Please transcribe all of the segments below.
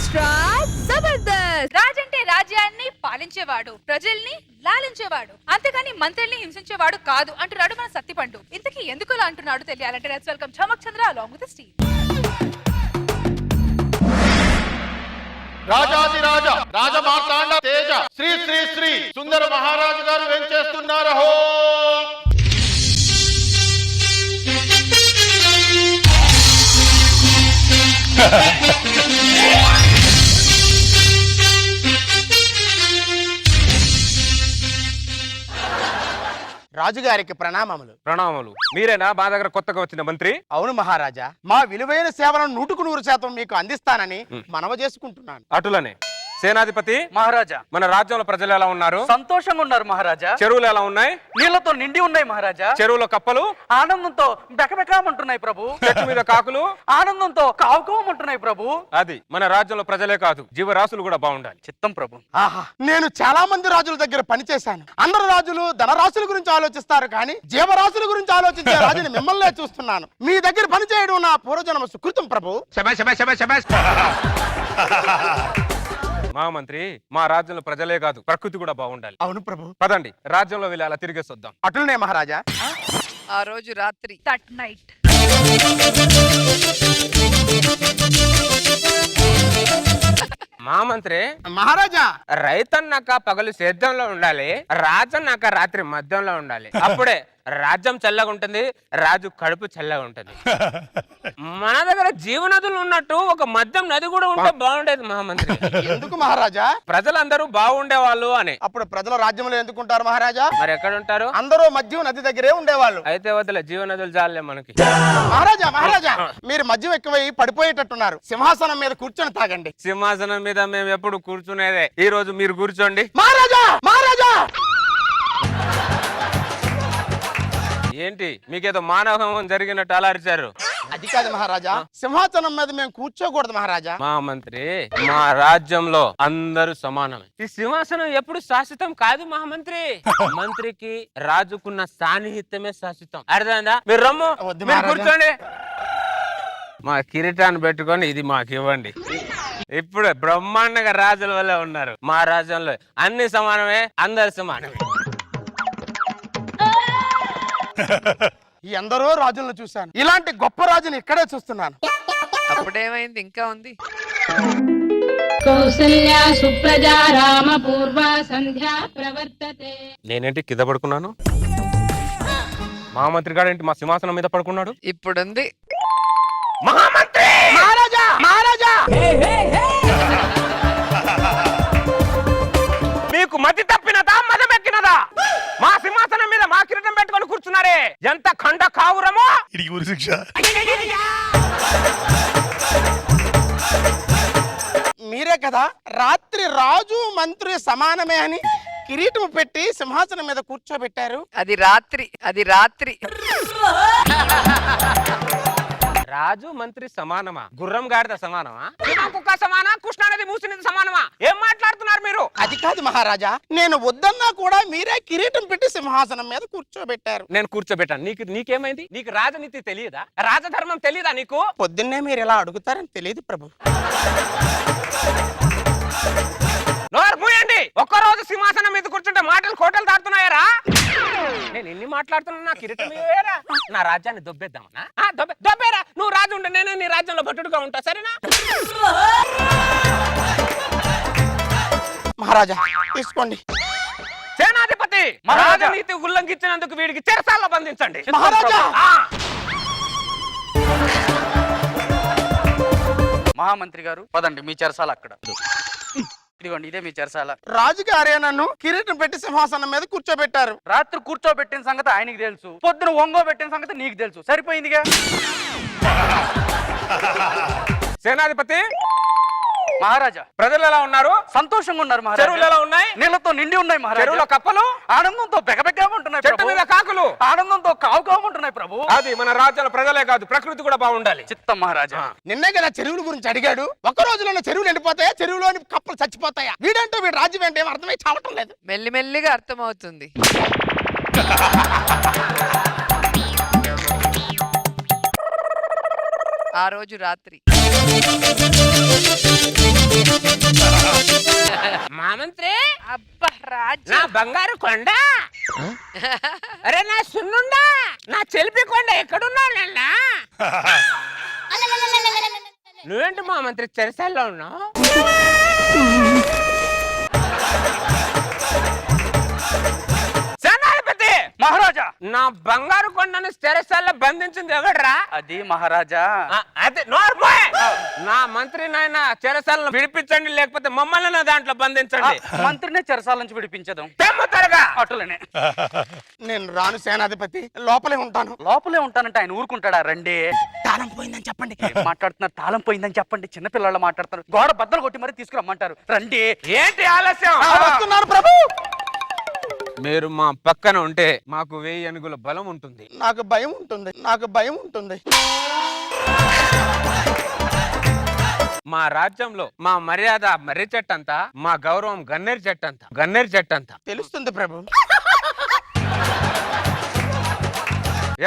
Extra Jabardasth. రాజంటే రాజ్యాన్ని పాలించేవాడు, ప్రజల్ని లాలించేవాడు, అంతేకాని మంత్రుల్ని హింసించేవాడు కాదు అంటున్నాడు మన సత్తిపండు. ఇంతకీ ఎందుకు అలా అంటున్నాడు తెలియాలంటే let's welcome Chamak Chandra along with Steve. రాజాది రాజా రాజమార్తాండ తేజ శ్రీ శ్రీ శ్రీ సుందర మహారాజు గారు వెంచేస్తున్నారు. హో రాజుగారికి ప్రణామములు. ప్రణామములు. మీరేనా మా దగ్గర కొత్తగా వచ్చిన మంత్రి? అవును మహారాజా, మా విలువైన సేవలను 100% మీకు అందిస్తానని మనవి చేసుకుంటున్నాను. అటులనే సేనాధిపతి మహారాజా, మన రాజ్యంలో ప్రజలు ఎలా ఉన్నారు? సంతోషంగా ఉన్నారు మహారాజా. చెరువులు ఎలా ఉన్నాయి? నీళ్లతో నిండి ఉన్నాయి మహారాజా. చెరువులో కప్పలు ఆనందంతో బెకబెకమంటున్నాయి ప్రభు. చెట్టు మీద కాకులు ఆనందంతో కావుకోమంటున్నాయి ప్రభు. అది మన రాజ్యంలో ప్రజలే కాదు, జీవరాశులు కూడా బాగుండాలి. చిత్తం ప్రభు. ఆహా, నేను చాలా మంది రాజుల దగ్గర పనిచేశాను. అందరు రాజులు ధనరాశుల గురించి ఆలోచిస్తారు, కానీ జీవరాశుల గురించి ఆలోచించే రాజుని మిమ్మల్నే చూస్తున్నాను. మీ దగ్గర పనిచేయడం నా పూర్వజన్మ సుకృతం ప్రభు. మహామంత్రి, మా రాజ్యంలో ప్రజలే కాదు, ప్రకృతి కూడా బాగుండాలి. అవును ప్రభు. పదండి, రాజ్యంలో వెళ్ళి అలా తిరిగేసి వద్దాం. అటులనే మహారాజా. ఆ రోజు రాత్రి దట్ నైట్ మహామంత్రి, మహారాజా, రైతన్నాక పగలు సేద్యంలో ఉండాలి, రాజన్నాక రాత్రి మద్యంలో ఉండాలి. అప్పుడే రాజ్యం చల్లగా ఉంటుంది, రాజు కడుపు చల్లగా ఉంటుంది. మన దగ్గర జీవనదులు ఉన్నట్టు ఒక మద్యం నది కూడా ఉంటే బాగుండేది మహామంత్రి. ఎందుకు మహారాజా? ప్రజలందరూ బాగుండే వాళ్ళు అని. అప్పుడు ప్రజల రాజ్యంలో ఎందుకుంటారు మహారాజా? మరి ఎక్కడ ఉంటారు? అందరూ మద్యం నది దగ్గరే ఉండేవాళ్ళు. అయితే వద్దులే, జీవనదులు చాలే మనకి. మహారాజా, మహారాజా, మీరు మద్యం ఎక్కువై పడిపోయేటట్టున్నారు. సింహాసనం మీద కూర్చొని తాగండి. సింహాసనం మీద మేము ఎప్పుడు కూర్చునేదే. ఈ రోజు మీరు కూర్చోండి. మహారాజా, మహారాజా, ఏంటి మీకేదో మానవహం జరిగినట్టు అలా అరిచారు? అది కాదు మహారాజా, సింహాసనం మీద మేము కూర్చోకూడదు మహారాజా. మా మంత్రి, మా రాజ్యంలో అందరూ సమానమే. ఈ సింహాసనం ఎప్పుడు శాశ్వతం కాదు మహామంత్రి. మంత్రికి రాజుకున్న సాన్నిహిత్యమే శాశ్వతం. అర్థమైందా? మీరు రమ్ము, వద్దు మీరు మహారాజా. కూర్చోండి. మా కిరీటాన్ని పెట్టుకొని ఇది మాకు ఇవ్వండి. ఇప్పుడు బ్రహ్మాండంగా రాజుల వల్ల ఉన్నారు. మా రాజ్యంలో అన్ని సమానమే, అందరు సమానమే. ఈ ఎందరో రాజులను చూశాను, ఇలాంటి గొప్ప రాజుని ఇక్కడే చూస్తున్నాను. అప్పుడేమైంది? ఇంకా ఉంది. కౌసల్యా సుప్రజా రామ పూర్వ సంధ్యా ప్రవర్తతే. నేనేంటి కింద పడుకున్నాను? మహామంత్రి గారేంటి మా సింహాసనం మీద పడుకున్నాడు? ఇప్పుడుంది. మహామంత్రి, మహారాజా, మహారాజా, మీకు మతి తప్పినదా, మదమెక్కినదా? మా సింహాసనం మీద మా కిరీటం పెట్టుకొని కూర్చున్నారే, ఎంత ఖండ కావురమో! మీరే కదా రాత్రి రాజు మంత్రి సమానమే అని కిరీటం పెట్టి సింహాసనం మీద కూర్చోబెట్టారు. అది రాత్రి. రాజు మంత్రి సమానమా? గుర్రం గాడిద సమానమా? కుక్క సమానా? కృష్ణానది మూసినది సమానమా? ఏం మాట్లాడుతున్నారు మీరు? అది కాదు మహారాజా, నేను వద్దన్నా కూడా మీరే కిరీటం పెట్టి సింహాసనం మీద కూర్చోబెట్టారు. నేను కూర్చోబెట్టాను. నీకేమైంది? నీకు రాజనీతి తెలియదా? రాజధర్మం తెలియదా నీకు? పొద్దున్నే మీరు ఇలా అడుగుతారని తెలియదు ప్రభు. నోరు మూయండి. ఒక్కరోజు సింహాసనం మీద కూర్చుంటే మాటలు కోటలు దాటుతున్నాయారా? నేను ఎన్ని మాట్లాడుతున్నా, నా కిరీటం ఇవ్వరా? నా రాజ్యాన్ని దొబ్బేద్దామనా? దొబ్బేరా. నువ్వు రాజు ఉంటే నేను నీ రాజ్యంలో భటుడుగా ఉంటా, సరేనా? మహారాజా, తీసుకోండి. సేనాధిపతి, రాజనీతి ఉల్లంఘించినందుకు వీడికి చెరసాల్లో బంధించండి. మహారాజా! మహామంత్రి గారు పదండి, మీ చెరసాల అక్కడ. ఇదిగోండి, ఇదే మీ చెరసాల. రాజుగారే నన్ను కిరీటం పెట్టి సింహాసనం మీద కూర్చోబెట్టారు. రాత్రి కూర్చోబెట్టిన సంగతి ఆయనకి తెలుసు, పొద్దున ఒంగోబెట్టిన సంగతి నీకు తెలుసు. సరిపోయిందిగా. సేనాధిపతి, మహారాజా, ప్రజలు ఎలా ఉన్నారు? సంతోషంగా ఉన్నారు మహారాజా. చెరువులు ఎలా ఉన్నాయి? నీళ్లతో నిండి ఉన్నాయి మహారాజా. చెరువులో కప్పలు ఆనందంతో బెకబెకమంటున్నాయి చెట్టు ప్రభు. మీద కాకులు ఆనందంతో కావుకోమంటున్నాయి ప్రభు. అది మన రాజ్యాల ప్రజలే కాదు, ప్రకృతి కూడా బాగుండాలి. చిత్తం మహారాజా. నిన్నే కదా చెరువుల గురించి అడిగాడు. ఒక్క రోజులోనే చెరువులు ఎండిపోతాయా, చెరువులోని కప్పలు చచ్చిపోతాయా? వీడంటూ వీడు రాజ్యం ఏంటి ఏం అర్థమై చావటం లేదు. మెల్లిమెల్లిగా అర్థమవుతుంది. ఆ రోజు రాత్రి మా మంత్రి అబ్బా రాజ్యం నా బంగారు కొండ అరే నా సున్నుండా నా చెలిపి కొండ ఎక్కడున్నానన్నా నువ్వేంటి మా మంత్రి చెరసాల్లో ఉన్నావు సేనాధిపతి మహారాజా నా బంగారు కొండను చెరసాల్లో బంధించింది ఎవడ్రా అది మహారాజా అదే నోర్మోయ్ నా మంత్రి నాయన చెరసాలను విడిపించండి లేకపోతే మమ్మల్ని నా దాంట్లో బంధించండి మంత్రినే చెరసాల నుంచి విడిపించదాం తెమ్ముతారుగా అటులనే నేను రాను సేనాధిపతి, లోపలే ఉంటాను. లోపలే ఉంటానంటే ఆయన ఊరుకుంటాడా? రండి. తాళం పోయిందని చెప్పండి. ఏం మాట్లాడుతున్నారు? తాళం పోయిందని చెప్పండి. చిన్నపిల్లలు మాట్లాడుతున్నారు. గోడ బద్దలు కొట్టి మరీ తీసుకురమ్మంటారు. రండి. ఏంటి ఆలస్యం వస్తున్నారు ప్రభు. మీరు మా పక్కన ఉంటే మాకు 1000 ఏనుగుల బలం ఉంటుంది. నాకు భయం ఉంటుంది, నాకు భయం ఉంటుంది. మా రాజ్యంలో మా మర్యాద మర్రి చెట్టంతా, మా గౌరవం గన్నేరు చెట్టంతా, గన్నేరు చెట్టంతా. తెలుస్తుంది ప్రభు.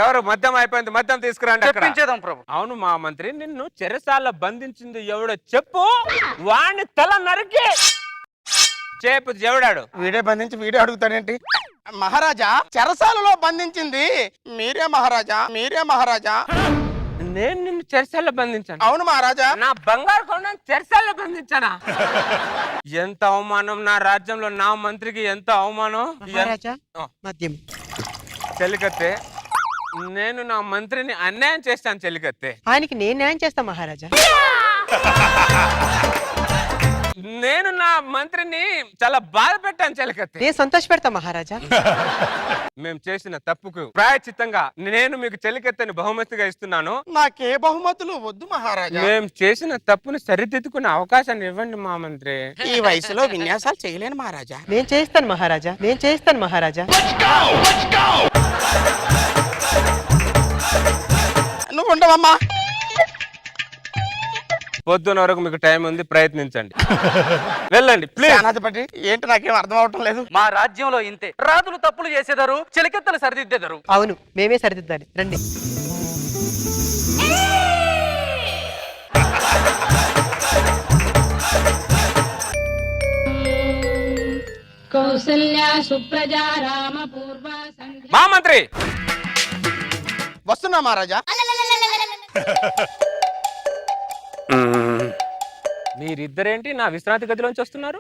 ఎవరు మద్యం అయిపోయింది, మద్యం తీసుకురండి అక్కడ. చెప్పించేదాం ప్రభు. అవును మా మంత్రి, నిన్ను చెరసాల బంధించింది ఎవడో చెప్పు, వాణ్ణి తల నరికి చేపు. ఎవడాడు? వీడే బంధించి వీడే అడుగుతాడేంటి? మహారాజా, చెరసాలలో బంధించింది మీరే మహారాజా, మీరే మహారాజా. నేను నిన్ను చెరసాల్లో బంధించాను. అవును మహారాజా. నా బంగారు కొండను చెరసాల్లో బంధించానా? ఎంత అవమానం నా రాజ్యంలో, నా మంత్రికి ఎంత అవమానం. మద్యం చెలికత్తే, నేను నా మంత్రిని అన్యాయం చేస్తాను చెలికత్తే. ఆయనకి నేను న్యాయం చేస్తా మహారాజా. నేను నా మంత్రిని చాలా బాధ పెట్టాను చెలికత్తే. నేను సంతోష పెడతా మహారాజా. మేము చేసిన తప్పుకు ప్రాయచిత్తంగా నేను మీకు చెలికత్తెని బహుమతిగా ఇస్తున్నాను. నాకే బహుమతులు వద్దు మహారాజా. మేము చేసిన తప్పుని సరిదిద్దుకునే అవకాశాన్ని ఇవ్వండి మా మంత్రి. ఈ వయసులో విన్యాసాలు చేయలేను మహారాజా. నేను చేస్తాను మహారాజా, నేను చేస్తాను మహారాజా. నువ్వు ఉండవమ్మా. పొద్దున వరకు మీకు టైం ఉంది, ప్రయత్నించండి. వెళ్ళండి ప్లీజ్. సేనాధిపతి, ఏంటి నాకేం అర్థం అవటం లేదు. మా రాజ్యంలో ఇంతే. రాజులు తప్పులు చేసేదారు, చెలికెత్తలు సరిదిద్దేదారు. అవును, మేమే సరిదిద్దాలి. రండి. కౌసల్యా సుప్రజా రామ పూర్వ సంధ్యా. మా మంత్రి వస్తున్నా మహారాజా. మీరిద్దరేంటి నా విశ్రాంతి గదిలోంచి వస్తున్నారు?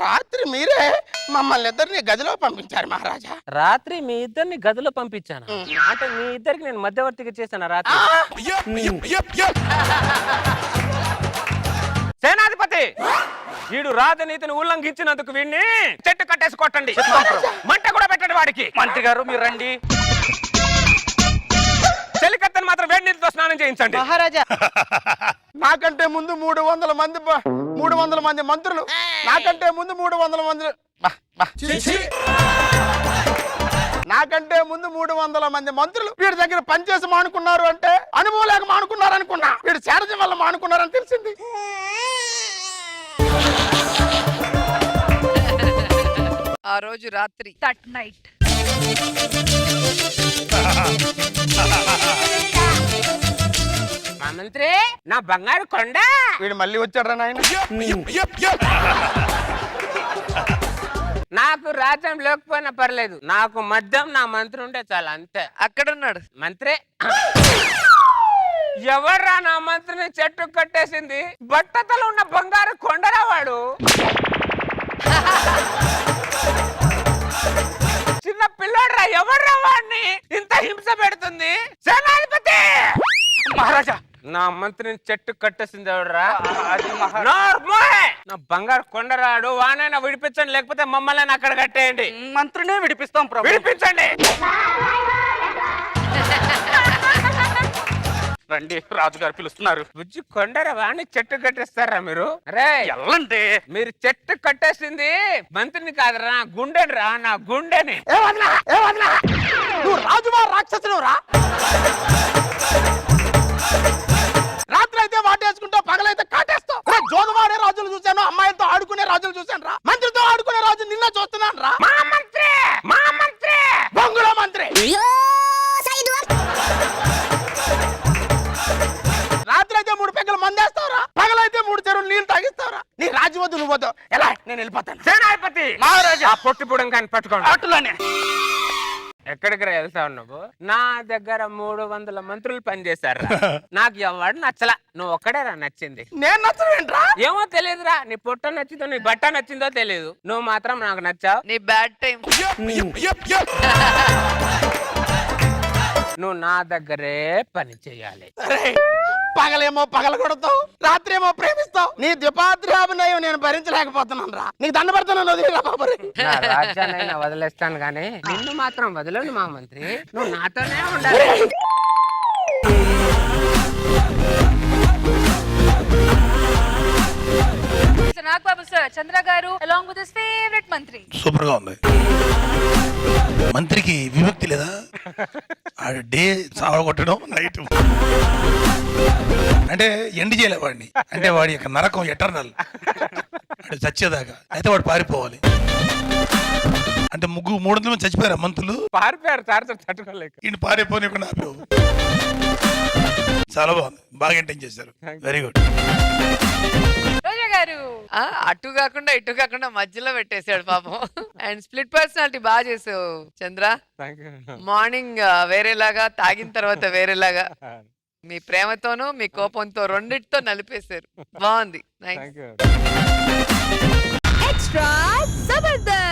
రాత్రి మీరే మమ్మల్ని ఇద్దరిని గదిలో పంపించారు మహారాజా. రాత్రి మీ ఇద్దరిని గదిలో పంపించాను అంటే మీ ఇద్దరికి నేను మధ్యవర్తిగా చేశాను రాత్రి. సేనాధిపతి, వీడు రాజనీతిని ఉల్లంఘించినందుకు వీడిని చెట్టు కట్టేసి కొట్టండి, మంట కూడా పెట్టండి వాడికి. మంత్రి గారు మీరు రండి. చెలికత్తెను మాత్రం వేడి నీటితో స్నానం చేయించండి మహారాజా. నాకంటే ముందు 300 మంది మంత్రులు, నాకంటే ముందు 300 మంది నాకంటే ముందు 300 మంది మంత్రులు వీడి దగ్గర పనిచేసి మానుకున్నారు అంటే అనుభవం లేక మానుకున్నారు అనుకున్నా. వీడు శారజం వల్ల మానుకున్నారని తెలిసింది. ఆ రోజు రాత్రి. That night. మా మంత్రి, నా బంగారు కొండ. వీడు మళ్ళీ వచ్చాడు నాయన. నాకు రాజ్యం లేకపోయినా పర్లేదు, నాకు మద్యం నా మంత్రి ఉంటే చాలా, అంతే. అక్కడున్నాడు మంత్రి. ఎవర్రా నా మంత్రిని చెట్టు కట్టేసింది? బట్టతలు ఉన్న బంగారు కొండరా వాడు. చిన్న పిల్లోడ్రా, ఎవర్రా వాడిని ఇంత హింస పెడుతుంది? సేనాధిపతి. మహారాజా, నా మంత్రిని చెట్టు కట్టేసింది ఎవడరా? అది నా బంగారు కొండరాడు, వానైనా విడిపించండి లేకపోతే మమ్మల్ని అక్కడ కట్టేయండి. మంత్రినే విడిపిస్తాం ప్రభు. విడిపించండి. రండి, రాజుగారు పిలుస్తున్నారు. బుజ్జి కొండరా, వాడిని చెట్టు కట్టేస్తారా మీరు? రే ఎల్లండి. మీరు చెట్టు కట్టేసింది మంత్రిని కాదురా, నా గుండెని రా, నా గుండెని. నువ్వు రాజువా రాక్షసుడు రా? రాత్రి అయితే వాటేసుకుంటావు, పగలైతే కాటేస్తావు. జోగవాడే రాజులు చూశాను, అమ్మాయిలతో ఆడుకునే రాజులు చూశాను రా. మంత్రితో ఆడుకునే రాజు నిన్న చూస్తున్నాను రా. మా మంత్రి, మా మంత్రి, బొంగుల మంత్రి. రాత్రి రాత్రి అయితే 3 పెగ్గలు మందేస్తావురా, పగలైతే 3 చెరువులు నీళ్ళు తాగిస్తావురా. నీ రాజ్యం వద్దు, నువ్వు వద్దు. ఎలా నేను వెళ్ళిపోతాను. సేనాధిపతి మహారాజా ఆ పొట్టి పుడం కానీ పట్టుకోండి. అటులోనే ఎక్కడికి వెళ్తావు నువ్వు? నా దగ్గర 300 మంత్రులు పనిచేశారు. నాకు ఎవడు నచ్చలా, నువ్వు ఒక్కడేరా నచ్చింది. నేను నచ్చవేంట్రా? ఏమో తెలియదురా, నీ పొట్ట నచ్చిందో నీ బట్ట నచ్చిందో తెలియదు, నువ్వు మాత్రం నాకు నచ్చావు. నీ బ్యాడ్ టైం. నువ్వు నా దగ్గరే పని చేయాలి. అరే, పగలేమో పగల కొడతావు, రాత్రి ఏమో ప్రేమిస్తావు. నీ ద్విపాత్రాభినయం నేను భరించలేకపోతున్నాను రా. నీకు దండ పెడతాను, వదిలేరా బాబు. నా రాజ్యాన్నైనా వదిలేస్తాను గానీ నిన్ను మాత్రం వదలను మా మంత్రి. నువ్వు నాతోనే ఉండాలి. నాగబాబు సార్, చంద్ర గారు అలాంగ్ విత్ హిస్ ఫేవరెట్ మంత్రి. సూపర్ గా ఉంది. మంత్రికి విముక్తి లేదా? డే సావగొట్టడం, నైట్ అంటే ఎండ్ చేయలే వాడిని, అంటే వాడి యొక్క నరకం ఎటర్నల్, వాడు చచ్చేదాకా. అయితే వాడు పారిపోవాలి. అంటే 300 మంది చచ్చిపోయారు మంత్రులు, పారిపోయారు తారతో తట్టుకోలేక. ఈయన పారిపోని ఆపేవు. చాలా బాగుంది, బాగా ఎంటైన్ చేశారు. Very good. రోజా గారు అటు కాకుండా ఇటు కాకుండా మధ్యలో పెట్టేశాడు పాపం. అండ్ స్ప్లిట్ పర్సనాలిటీ బాగా చేసావు చంద్ర. మార్నింగ్ వేరేలాగా, తాగిన తర్వాత వేరేలాగా. మీ ప్రేమతోనూ మీ కోపంతో రెండిటితో నలిపేశారు. బాగుంది. నైస్. ఎక్స్ట్రా జబర్దస్త్.